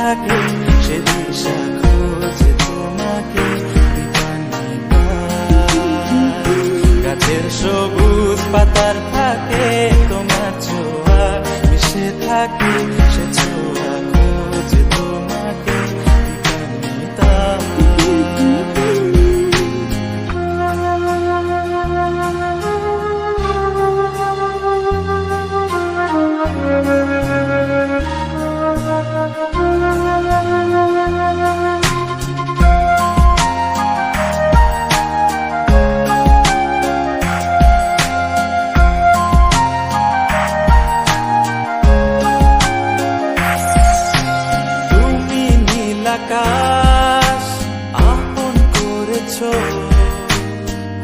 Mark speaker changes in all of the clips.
Speaker 1: থাকে সে দিশা খোঁজে তোমাকে গাছের সবুজ পাতার থাকে তোমার ছোঁয়া মিশে থাকে সে ছোঁয়া খোঁজে তোমাকে আকাশ আপন করেছো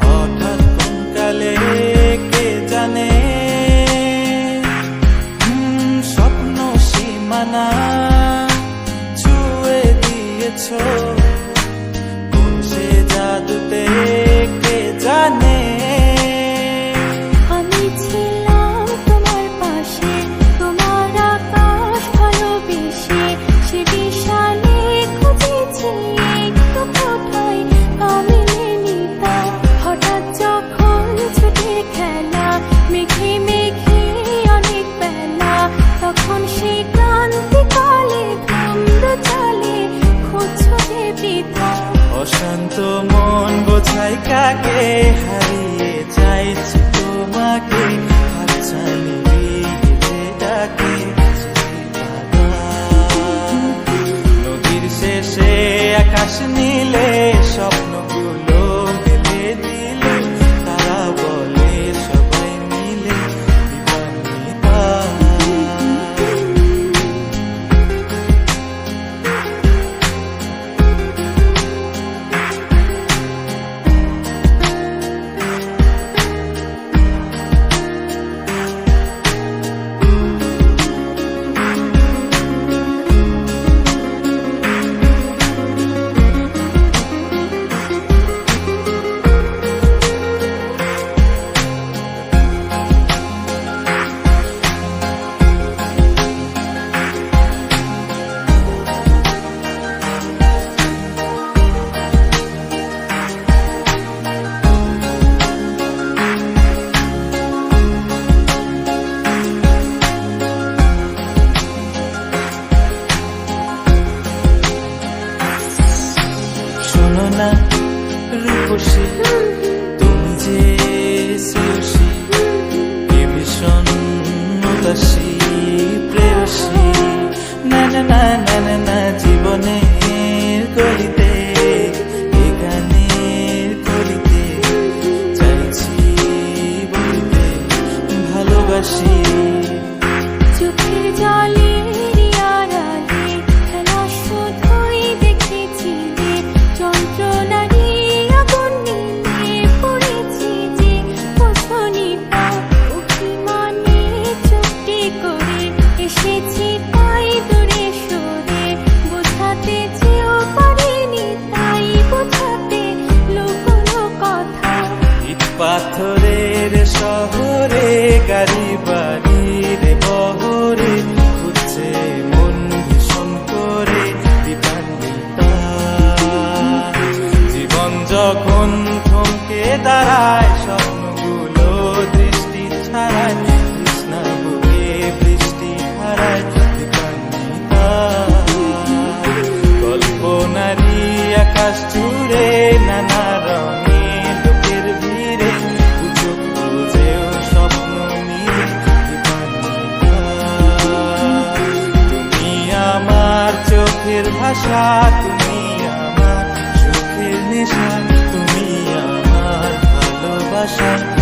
Speaker 1: হঠাৎ কোন কালে কে জানে স্বপ্ন সীমানা ছুঁয়ে দিয়েছো কোন সে জাদুতে কে জানে অশান্ত মন বোঝাই কাকে হারিয়ে চাইছি তোমাকে হাতছানি দিয়ে ডাকে নদীর শেষে আকাশ নীলে স্বপ্নগুলো মেলে দিলে তারা বলে সবাই মিলে দিবানিতা না রূপসী তুমি যে শ্রেয়সী এ ভীষণ উদাসী প্রেয়সী না না না না না না জীবনের গলিতে এ গানের কলিতে চাইছি বলিতে ভালোবাসি
Speaker 2: চোখের জলে
Speaker 1: পাথরের শহরে গাড়ি বাড়ির বহরে খুঁজছে মন ভীষণ করে দিবানিতা জীবন যখন থমকে দাঁড়ায় স্বপ্নগুলো দৃষ্টি ছাড়ায় কৃষ্ণা বলে বৃষ্টি হারায় দিবানিতা কল্পনারি আকাশ জুড়ে নানা রঙে চোখের ভাষা তুমি আমার চোখের নেশা তুমি আমার ভালোবাসা।